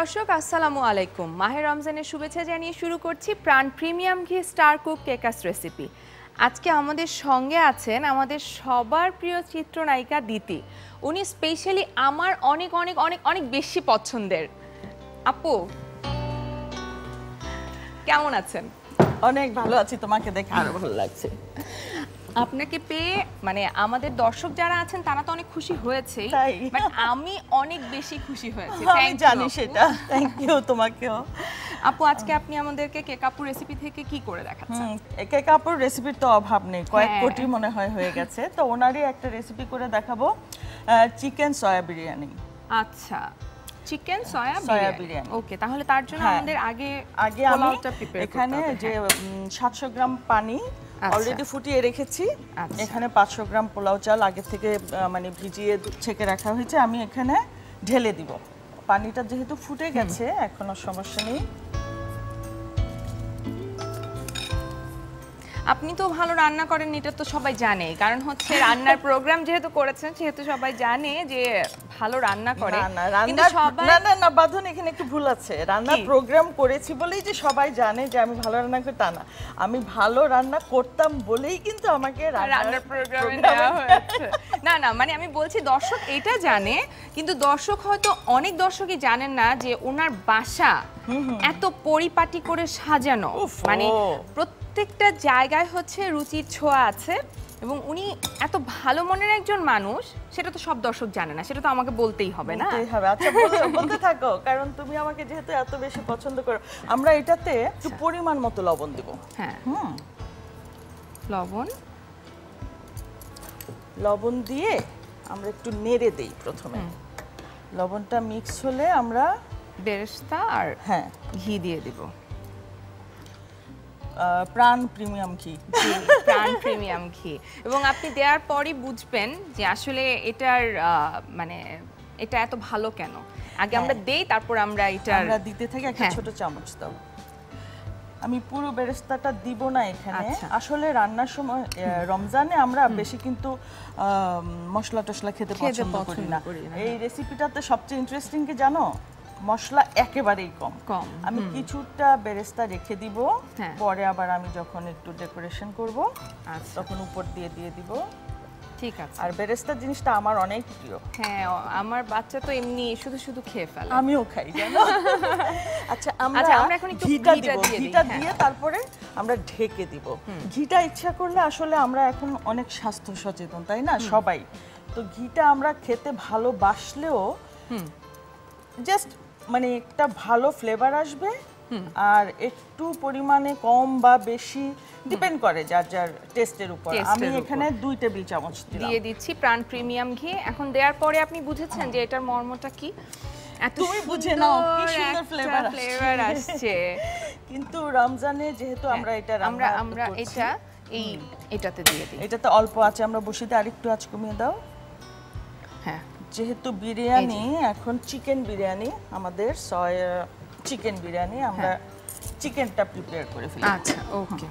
দর্শক আসসালামু আলাইকুম। মাহে রমজানের শুভেচ্ছা জানিয়ে শুরু করছি প্রাণ প্রিমিয়াম ঘি স্টার কুক কেকাস রেসিপি। আজকে আমাদের সঙ্গে আছেন আমাদের সবার প্রিয় চিত্রনায়িকা দিতি। উনি স্পেশালি আমার অনেক অনেক অনেক অনেক বেশি পছন্দের। আপু কেমন আছেন? অনেক ভালো আছি, তোমাকে দেখে আরো ভালো লাগছে। আপনাকে পেয়ে মানে আমাদের দর্শক যারা আছেন তারা তো অনেক খুশি হয়েছেই, বাট আমি অনেক বেশি খুশি হয়েছি। আমি জানি সেটা। থ্যাংক ইউ তোমাকেও। আপু আজকে আপনি আমাদেরকে কেক আপু রেসিপি থেকে কি করে দেখাচ্ছেন? কেক আপুর রেসিপির তো অভাব নেই, কয়েক কোটি মনে হয় হয়ে গেছে। তো ওনারই একটা রেসিপি করে দেখাবো, চিকেন সয়া বিরিয়ানি। আচ্ছা, চিকেন সয়া বিরিয়ানি। ওকে, তাহলে তার জন্য আমাদের আগে আমি এখানে যে 700 গ্রাম পানি অলরেডি ফুটিয়ে রেখেছি। এখানে 500 গ্রাম পোলাও চাল আগে থেকে মানে ভিজিয়ে ছেঁকে রাখা হয়েছে, আমি এখানে ঢেলে দিব। পানিটা যেহেতু ফুটে গেছে এখন আর সমস্যা নেই। আপনি তো ভালো রান্না করেন, এটা তো সবাই জানে, কারণ হচ্ছে রান্নার প্রোগ্রাম যেহেতু করেছেন সেহেতু সবাই জানে যে ভালো রান্না করে। কিন্তু সবাই না বাঁধন, এখানে একটু ভুল আছে। রান্নার প্রোগ্রাম করেছি বলেই যে সবাই জানে যে আমি ভালো রান্না করি তা না, আমি ভালো রান্না করতাম বলেই কিন্তু আমাকে রান্নার প্রোগ্রামে নেওয়া হয়েছে। না না, মানে আমি বলছি দর্শক এটা জানে, কিন্তু দর্শক হয়তো অনেক দর্শকই জানেন না যে ওনার বাসা এত পরিপাটি করে সাজানো, মানে প্রত্যেকটা জায়গায় হচ্ছে রুচির ছোঁয়া আছে, এবং উনি এত ভালো মনের একজন মানুষ, সেটা তো সব দর্শক জানে না, সেটা তো আমাকে বলতেই হবে না? আচ্ছা বলতে থাকো, কারণ তুমি আমাকে যেহেতু এত বেশি পছন্দ করো। আমরা এটাতে একটু পরিমাণ মতো লবণ দেব। হ্যাঁ, লবণ দিয়ে আমরা একটু নেড়ে দেই প্রথমে। লবণটা মিক্স হলে আমরা বেরেস্তা আর ঘি দিয়ে দিব। প্রাণ প্রিমিয়াম ঘি, প্রাণ প্রিমিয়াম ঘি। এবং আপনি দেওয়ার পরই বুঝবেন যে আসলে এটার মানে এটা এত ভালো কেন। আগে আমরা দেই, তারপর আমরা দিতে থাকি। একটা ছোট চামচ দাও। আমি পুরো বেরেস্তাটা দিব না এখানে। আসলে রান্নার সময় রমজানে আমরা বেশি কিন্তু মশলা টশলা খেতে পছন্দ করি না। এই রেসিপিটাতে সবচেয়ে ইন্টারেস্টিং কি জানো, মশলা একেবারেই কম। আমি কিছুটা বেরেস্তা রেখে দিব, পরে আবার আমি যখন একটু ডেকোরেশন করব তখন উপর দিয়ে দিব। ঠিক আছে। আর বেরেস্তা জিনিসটা আমার অনেক প্রিয়। হ্যাঁ, আমার বাচ্চা তো এমনি শুধু শুধু খেয়ে ফেলে, আমিও খাই জানো। আচ্ছা, আমরা এখন একটু ঘিটা দিয়ে তারপরে আমরা ঢেকে দিব। ঘিটা ইচ্ছা করলে আসলে আমরা এখন অনেক স্বাস্থ্য সচেতন, তাই না সবাই, তো ঘিটা আমরা খেতে ভালোবাসলেও জাস্ট মানে একটা ভালো ফ্লেভার আসবে, আর একটু পরিমাণে কম বা বেশি ডিপেন্ড করে যার যার টেস্টের উপর। আমি এখানে 2 টেবিল চামচ দিয়ে দিচ্ছি প্রাণ প্রিমিয়াম ঘি। এখন দেওয়ার পরে আপনি বুঝেছেন যে এটার মর্মটা কি? তুমি বুঝে নাও কি সুন্দর ফ্লেভার আসছে। কিন্তু রমজানে যেহেতু আমরা এটা আমরা এটাতে দিয়ে দিই। এটাতে অল্প আছে আমরা বসিয়ে আরেকটু আঁচ কমিয়ে দাও। হ্যাঁ, যেহেতু বিরিয়ানি এখন চিকেন বিরিয়ানি, আমাদের সয়া চিকেন বিরিয়ানি, আমরা চিকেনটা প্রিপেয়ার করে ফেলি। আচ্ছা, ওকে।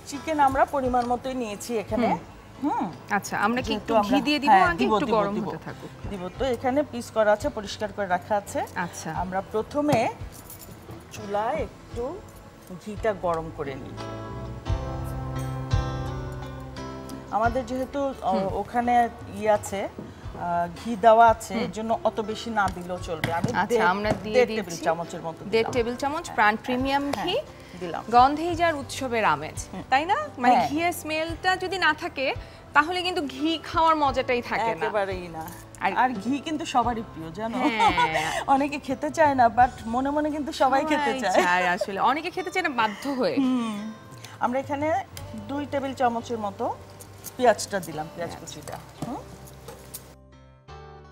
চিকেন আমরা পরিমাণ মতোই নিয়েছি এখানে। আচ্ছা, আমরা কি একটু ঘি দিয়ে দিব আগে, একটু গরম হতে থাকুক? দিব তো, এখানে পিস করা আছে, পরিষ্কার করে রাখা আছে। আচ্ছা, আমরা প্রথমে চুলায় একটু ঘিটা গরম করে নিই। আমাদের যেহেতু ওখানে আছে ঘি দেওয়া আছে, এর জন্য অত বেশি না দিলেও চলবে। আমি আমরা দিয়ে দিচ্ছি 1.5 টেবিল চামচের মতো, 1.5 টেবিল চামচ প্রাণ প্রিমিয়াম ঘি দিলাম। গন্ধেই যার উৎসবের আমেজ, তাই না? মানে ঘিয়ের স্মেলটা যদি না থাকে তাহলে কিন্তু ঘি খাওয়ার মজাটাই থাকে না, একেবারেই না। আর ঘি কিন্তু সবারই প্রিয় জানো, অনেকে খেতে চায় না, বাট মনে মনে কিন্তু সবাই খেতে চায়। আসলে অনেকে খেতে চায় না বাধ্য হয়ে। আমরা এখানে 2 টেবিল চামচের মতো পেঁয়াজটা দিলাম, পেঁয়াজ কুচিটা।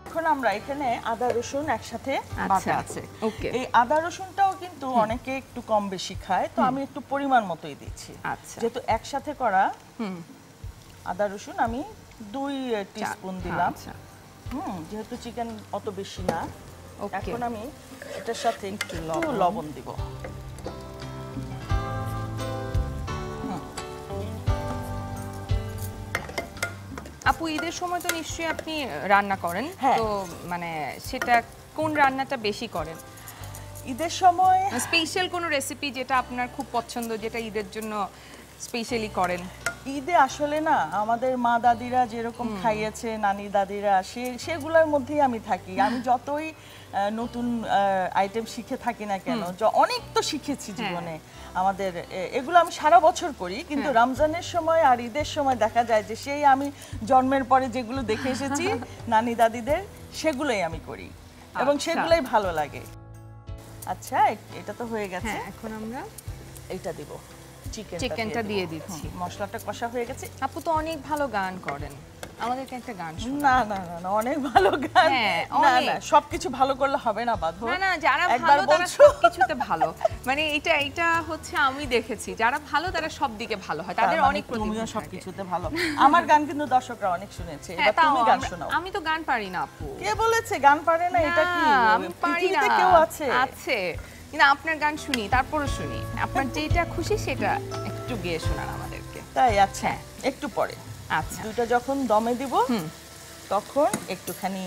এখন আমরা এখানে আদা রসুন একসাথে বাটা আছে। এই আদা রসুনটাও কিন্তু অনেকে একটু কম বেশি খায়, তো আমি একটু পরিমাণ মতোই দিচ্ছি। যেহেতু একসাথে করা আদা রসুন আমি 2 টিস্পুন দিলাম। যেহেতু চিকেন অত বেশি না, এখন আমি এটার সাথে একটু লবণ দিব। আপু ঈদের সময় তো নিশ্চয়ই আপনি রান্না করেন, তো মানে সেটা কোন রান্নাটা বেশি করেন ঈদের সময়? স্পেশাল কোনো রেসিপি যেটা আপনার খুব পছন্দ, যেটা ঈদের জন্য স্পেশালি করেন? ঈদে আসলে না আমাদের মা দাদিরা যেরকম খাইয়েছে, নানি দাদিরা, সেগুলোর মধ্যেই আমি থাকি। আমি যতই নতুন আইটেম শিখে থাকি না কেন, অনেক তো শিখেছি জীবনে আমাদের, এগুলো আমি সারা বছর করি, কিন্তু রমজানের সময় আর ঈদের সময় দেখা যায় যে সেই আমি জন্মের পরে যেগুলো দেখে এসেছি নানি দাদিদের, সেগুলোই আমি করি এবং সেগুলোই ভালো লাগে। আচ্ছা, এটা তো হয়ে গেছে, এখন আমরা এইটা দিব, চিকেনটা দিয়ে দিচ্ছি। মশলাটা কষা হয়ে গেছে। আপু তো অনেক ভালো গান করেন, আমাদেরকে একটা গান শোনান। না না না, অনেক ভালো গান। না না, সবকিছু ভালো করলে হবে না বাঁধো। না না, যারা ভালো তারা সবকিছুতে ভালো, মানে এটা হচ্ছে আমি দেখেছি যারা ভালো তারা সব দিকে ভালো হয়, তাদের অনেক প্রতিভা। তুমিও সবকিছুতে ভালো। আমার গান কিন্তু দর্শকরা অনেক শুনেছে। এবার তুমি গান শোনাও। আমি তো গান পারি না আপু। কে বলেছে গান পারে না? এটা কি আমি পারি না? কেউ আছে? আছে, কিন্তু আপনার গান শুনি, তারপরে শুনি। আপনার যেটা খুশি সেটা একটু গেয়ে শোনান আমাদেরকে। তাই? আচ্ছা, একটু পরে। আচ্ছা, দুটো যখন দমে দিব তখন একটুখানি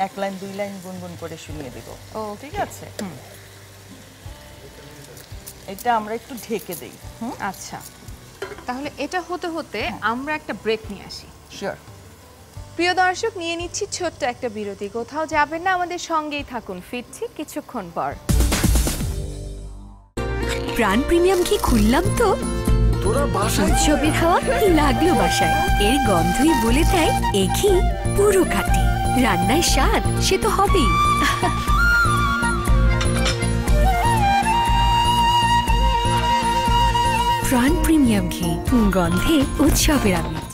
1 লাইন 2 লাইন গুনগুন করে শুনিয়ে দিব। ও ঠিক আছে। এটা আমরা একটু ঢেকে দেই। আচ্ছা, তাহলে এটা হতে হতে আমরা একটা ব্রেক নিয়ে আসি। শিওর। প্রিয় দর্শক, নিয়ে নিচ্ছি ছোট্ট একটা বিরতি। কোথাও যাবেন না, আমাদের সঙ্গেই থাকুন, ফিরছি কিছুক্ষণ পর। প্রাণ প্রিমিয়াম ঘি খুললাম তো, উৎসবের হাওয়া লাগলো বাসায়। এর গন্ধই বলে দেয় এ ঘি পুরো খাঁটি। রান্নায় স্বাদ সে তো হবেই। প্রাণ প্রিমিয়াম ঘি, গন্ধে উৎসবের আমেজ।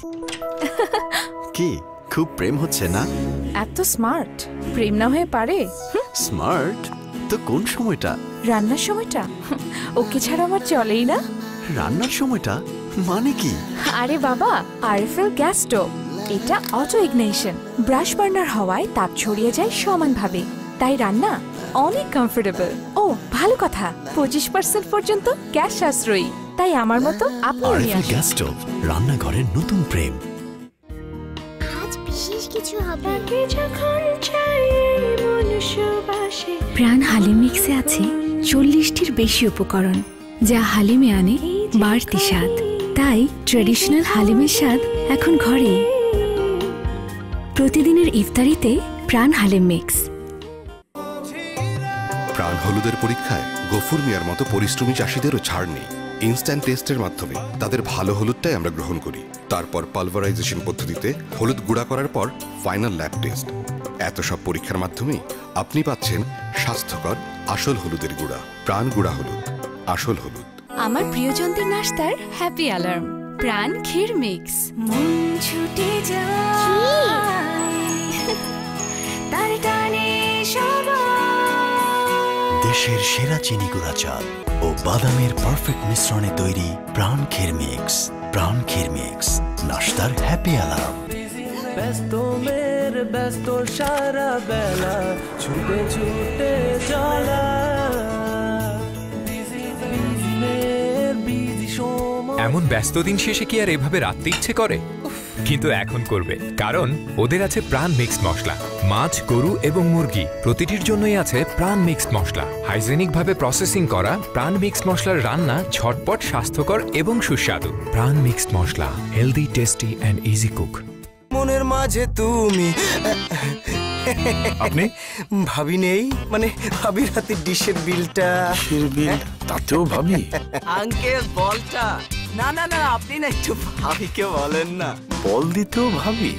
কি খুব প্রেম হচ্ছে না? এত স্মার্ট, প্রেম না হয়ে পারে? স্মার্ট তো কোন সময়টা? রান্নার সময়টা, ওকে ছাড়া আমার চলেই না। রান্নার সময়টা মানে কি? আরে বাবা, আরএফএল গ্যাস স্টোভ, এটা অটো ইগনিশন। ব্রাশ বার্নার হওয়ায় তাপ ছড়িয়ে যায় সমানভাবে, তাই রান্না অনেক কমফোর্টেবল। ও ভালো কথা, 25% পর্যন্ত গ্যাস সাশ্রয়ী। তাই আমার মতো আপনিও নিয়ে আরএফএল আসুন। গ্যাস স্টোভ, রান্নাঘরের নতুন প্রেম। আজ বিশেষ কিছু হবে। প্রাণ হালিম মিক্সে আছে 40টির বেশি উপকরণ, যা হালিমে আনে বাড়তি স্বাদ। তাই ট্র্যাডিশনাল হালিমের স্বাদ এখন ঘরে। প্রতিদিনের ইফতারিতে প্রাণ হালিম মিক্স। প্রাণ হলুদের পরীক্ষায় গফুর মিয়ার মতো পরিশ্রমী চাষিদেরও ছাড় নেই। ইনস্ট্যান্ট টেস্টের মাধ্যমে তাদের ভালো হলুদটাই আমরা গ্রহণ করি, তারপর পালভারাইজেশন পদ্ধতিতে হলুদ গুঁড়া করার পর ফাইনাল ল্যাব টেস্ট। এত সব পরীক্ষার মাধ্যমে আপনি পাচ্ছেন স্বাস্থ্যকর আসল হলুদের গুঁড়া। প্রাণ গুঁড়া হলুদ, আসল হলুদ। আমার প্রিয়জনদের নাস্তার হ্যাপি অ্যালার্ম, প্রাণ ক্ষীর মিক্স। মন ছুটে যায় তার টানে দেশের সেরা চিনি গুঁড়া চাল ও বাদামের পারফেক্ট মিশ্রণে তৈরি প্রাণ ক্ষীর মিক্স। প্রাণ ক্ষীর মিক্স, নাস্তার হ্যাপি অ্যালার্ম। ব্যস্ত সারা বেলা ছুটে ছুটে চলা, এমন ব্যস্ত দিন শেষে কি আর এভাবে রাখতে ইচ্ছে করে? কিন্তু এখন করবে, কারণ ওদের আছে প্রাণ মিক্সড মশলা। মাছ, গরু এবং মুরগি প্রতিটির জন্যই আছে প্রাণ মিক্সড মশলা। হাইজেনিক ভাবে প্রসেসিং করা প্রাণ মিক্সড মশলার রান্না ঝটপট, স্বাস্থ্যকর এবং সুস্বাদু। প্রাণ mixed masala, healthy, tasty and easy cook. মনের মাঝে তুমি। আপনি ভাবি নেই, মানে ভাবির হাতে ডিশের বিলটা। তাতেও ভাবি? আঙ্কেল বলটা। না না না, আপনি না একটু ভাবিকে বলেন না। বল দিতেও ভাবি?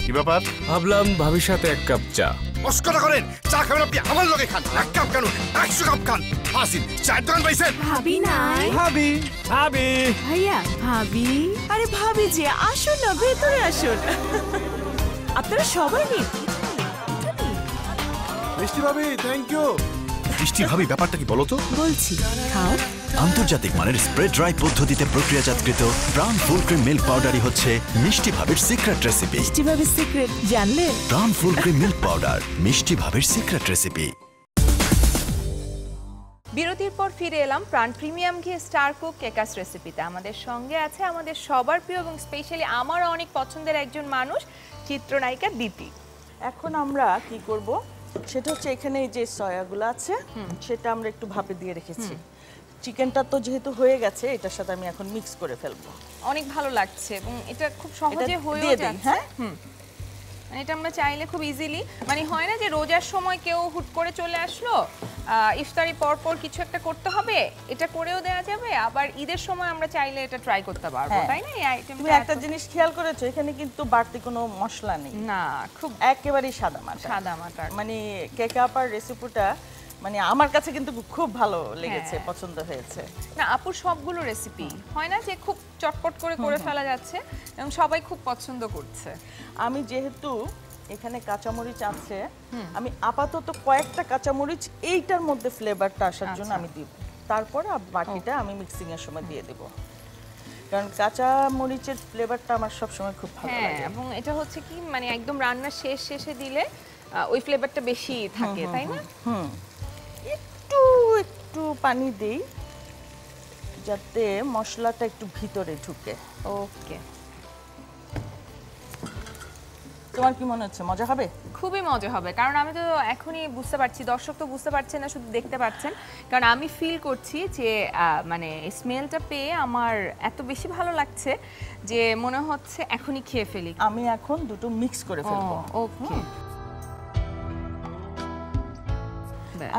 কি ব্যাপার? ভাবলাম ভাবির সাথে 1 কাপ চা। অস্করা করেন, চা খাবেন আপনি আমার লগে খান। 1 কাপ কেন, 100 কাপ খান। আসিন, চায়ের দোকান পাইছেন? ভাবি নাই। ভাবি ভাবি ভাইয়া, ভাবি। আরে ভাবি যে, আসুন না, ভেতরে আসুন। আপনারা সবাই নিন। মিষ্টি ভাবি, থ্যাংক ইউ। বৃষ্টি ভাবি, ব্যাপারটা কি বলো তো? বলছি, খাও। আন্তর্জাতিক মানের স্প্রে ড্রাই পদ্ধতিতে প্রক্রিয়াজাতকৃত প্রাণ ফুল ক্রিম মিল্ক পাউডারই হচ্ছে মিষ্টি ভাবের সিক্রেট রেসিপি। মিষ্টি ভাবির সিক্রেট জানলে? প্রাণ ফুল ক্রিম মিল্ক পাউডার, মিষ্টি ভাবের সিক্রেট রেসিপি। বিরতির পর ফিরে এলাম প্রাণ প্রিমিয়াম ঘি স্টার কুক কেকাস রেসিপিতে। আমাদের সঙ্গে আছে আমাদের সবার প্রিয় এবং স্পেশালি আমার অনেক পছন্দের একজন মানুষ, চিত্রনায়িকা দিতি। এখন আমরা কি করব, সেটা হচ্ছে এখানে এই যে সয়াগুলো আছে সেটা আমরা একটু ভাপে দিয়ে রেখেছি। চিকেনটা তো যেহেতু হয়ে গেছে এটার সাথে আমি এখন মিক্স করে ফেলবো। অনেক ভালো লাগছে এবং এটা খুব সহজে হয়ে যাচ্ছে। হ্যাঁ, মানে এটা আমরা চাইলে খুব ইজিলি, মানে হয় না যে রোজার সময় কেউ হুট করে চলে আসলো, ইফতারি পর কিছু একটা করতে হবে, এটা করেও দেওয়া যাবে, আবার ঈদের সময় আমরা চাইলে এটা ট্রাই করতে পারবো, তাই না? এই আইটেমটা তুমি একটা জিনিস খেয়াল করেছো, এখানে কিন্তু বাড়তি কোনো মশলা নেই, না, খুব একেবারেই সাদা মাটা। মানে কেক আপার রেসিপিটা মানে আমার কাছে কিন্তু খুব ভালো লেগেছে, পছন্দ হয়েছে। না আপুর সবগুলো রেসিপি হয় না যে খুব চটপট করে ফেলা যাচ্ছে এবং সবাই খুব পছন্দ করছে। আমি যেহেতু এখানে কাঁচামরিচ আছে, আমি আপাতত কয়েকটা কাঁচামরিচ এইটার মধ্যে ফ্লেভারটা আসার জন্য আমি দিব, তারপরে বাকিটা আমি মিক্সিং এর সময় দিয়ে দেব, কারণ কাঁচা মরিচের ফ্লেভারটা আমার সব সময় খুব ভালো লাগে। এবং এটা হচ্ছে কি মানে একদম রান্নার শেষে দিলে ওই ফ্লেভারটা বেশি থাকে, তাই না? একটু পানি দেই যাতে মশলাটা একটু ভিতরে ঢুকে। ওকে, তোমার কি মনে হচ্ছে মজা হবে? খুবই মজা হবে, কারণ আমি তো এখনই বুঝতে পারছি, দর্শক তো বুঝতে পারছেন না, শুধু দেখতে পাচ্ছেন, কারণ আমি ফিল করছি যে মানে স্মেলটা পেয়ে আমার এত বেশি ভালো লাগছে যে মনে হচ্ছে এখনই খেয়ে ফেলি। আমি এখন দুটো মিক্স করে ফেলবো। ওকে,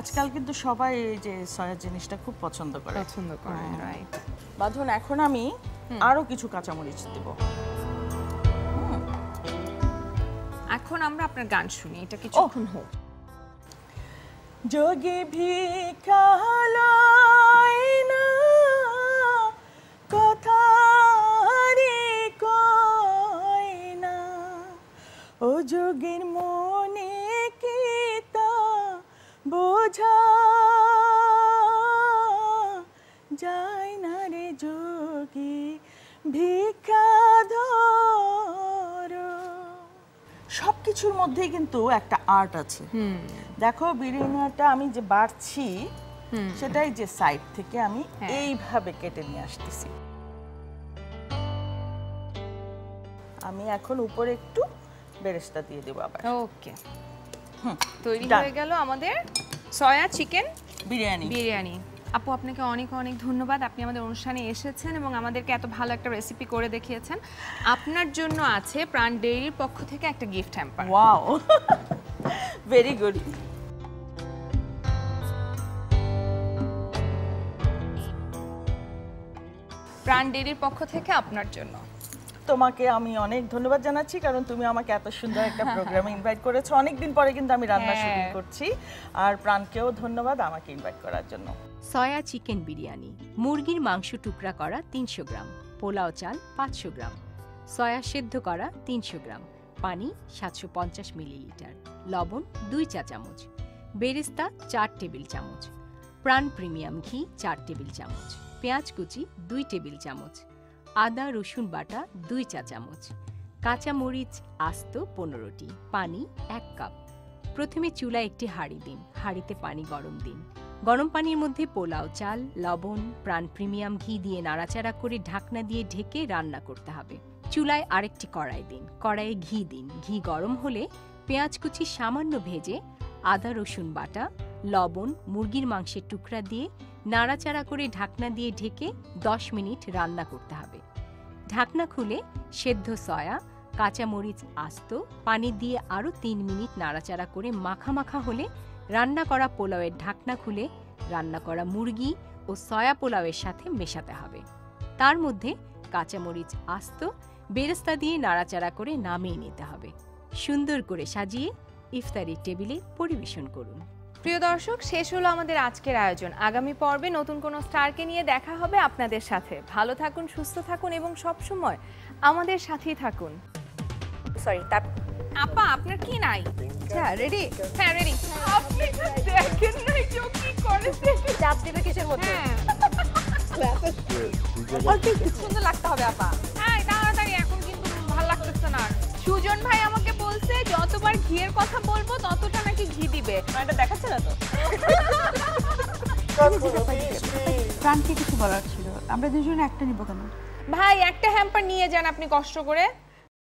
আজকাল কিন্তু সবাই এই যে সয়া জিনিসটা খুব পছন্দ করে, রাইট। বাঁধন এখন আমি আরো কিছু কাঁচামরিচ দেব। এখন আমরা আপনার গান শুনি, এটা কিছুক্ষণ হোক। যোগে ভিখালয় না কথা রে কয় না, ও যোগের মনে কি তা বোঝা যায় না রে যোগী ভিক্ষা ধরো। সবকিছুর মধ্যেই কিন্তু একটা আর্ট আছে। দেখো বিরিয়ানিটা আমি যে বাড়ছি সেটাই যে সাইড থেকে আমি এইভাবে কেটে নিয়ে আসতেছি। আমি এখন উপরে একটু বেরেস্তা দিয়ে দেবো আবার। ওকে, তৈরি হয়ে গেল আমাদের সয়া চিকেন বিরিয়ানি। আপু আপনাকে অনেক অনেক ধন্যবাদ, আপনি আমাদের অনুষ্ঠানে এসেছেন এবং আমাদেরকে এত ভালো একটা রেসিপি করে দেখিয়েছেন। আপনার জন্য আছে প্রাণ ডেইরির পক্ষ থেকে একটা gift hamper. Wow, very good. প্রাণ ডেইরির পক্ষ থেকে আপনার জন্য। তোমাকে আমি অনেক ধন্যবাদ জানাচ্ছি, কারণ তুমি আমাকে এত সুন্দর একটা প্রোগ্রামে ইনভাইট করেছো। অনেকদিন পরে কিন্তু আমি রান্না শুরু করছি, আর প্রাণকেও ধন্যবাদ আমাকে ইনভাইট করার জন্য। সয়া চিকেন বিরিয়ানি, মুরগির মাংস টুকরা করা 300 গ্রাম, পোলাও চাল 500 গ্রাম, সয়া সেদ্ধ করা 300 গ্রাম, পানি 750 মিলিলিটার, লবণ 2 চা চামচ, বেরেস্তা 4 টেবিল চামচ, প্রাণ প্রিমিয়াম ঘি 4 টেবিল চামচ, পেঁয়াজ কুচি 2 টেবিল চামচ, আদা রসুন বাটা 2 চা চামচ, কাঁচা মরিচ আস্ত 15টি, পানি 1 কাপ। প্রথমে চুলায় একটি হাঁড়ি দিন, হাঁড়িতে পানি গরম দিন, গরম পানির মধ্যে পোলাও চাল, লবণ, প্রাণ প্রিমিয়াম ঘি দিয়ে নাড়াচাড়া করে ঢাকনা দিয়ে ঢেকে রান্না করতে হবে। চুলায় আরেকটি কড়াই দিন, কড়াইয়ে ঘি দিন, ঘি গরম হলে পেঁয়াজ কুচি সামান্য ভেজে আদা রসুন বাটা, লবণ, মুরগির মাংসের টুকরা দিয়ে নাড়াচাড়া করে ঢাকনা দিয়ে ঢেকে 10 মিনিট রান্না করতে হবে। ঢাকনা খুলে সেদ্ধ সয়া, কাঁচামরিচ আস্ত, পানি দিয়ে আরও 3 মিনিট নাড়াচাড়া করে মাখা মাখা হলে রান্না করা পোলাওয়ের ঢাকনা খুলে রান্না করা মুরগি ও সয়া পোলাওয়ের সাথে মেশাতে হবে। তার মধ্যে কাঁচামরিচ আস্ত, বেরেস্তা দিয়ে নাড়াচাড়া করে নামিয়ে নিতে হবে। সুন্দর করে সাজিয়ে ইফতারির টেবিলে পরিবেশন করুন। প্রিয় দর্শক, শেষ হলো আমাদের আজকের আয়োজন। আগামী পর্বে নতুন কোনো স্টারকে নিয়ে দেখা হবে আপনাদের সাথে। ভালো থাকুন, সুস্থ থাকুন এবং সবসময় আমাদের সাথেই থাকুন। সরি, আপা আপনার কি নাই? আচ্ছা রেডি? হ্যাঁ রেডি। আপনি দেখেন নাই যে কি করেছে? চাপ দিবে কিসের মধ্যে? সুন্দর লাগতে হবে আপা। হ্যাঁ তাড়াতাড়ি, এখন কিন্তু ভালো লাগতেছে না। সুজন ভাই আমাকে বলছে যতবার ঘিয়ের কথা বলবো ততটা নাকি ঘি দিবে। এটা দেখাচ্ছে না তো? প্রাণকে কিছু বলার ছিল, আমরা দুজনে একটা নিব কেন? ভাই একটা হ্যাম্পার নিয়ে যান আপনি কষ্ট করে।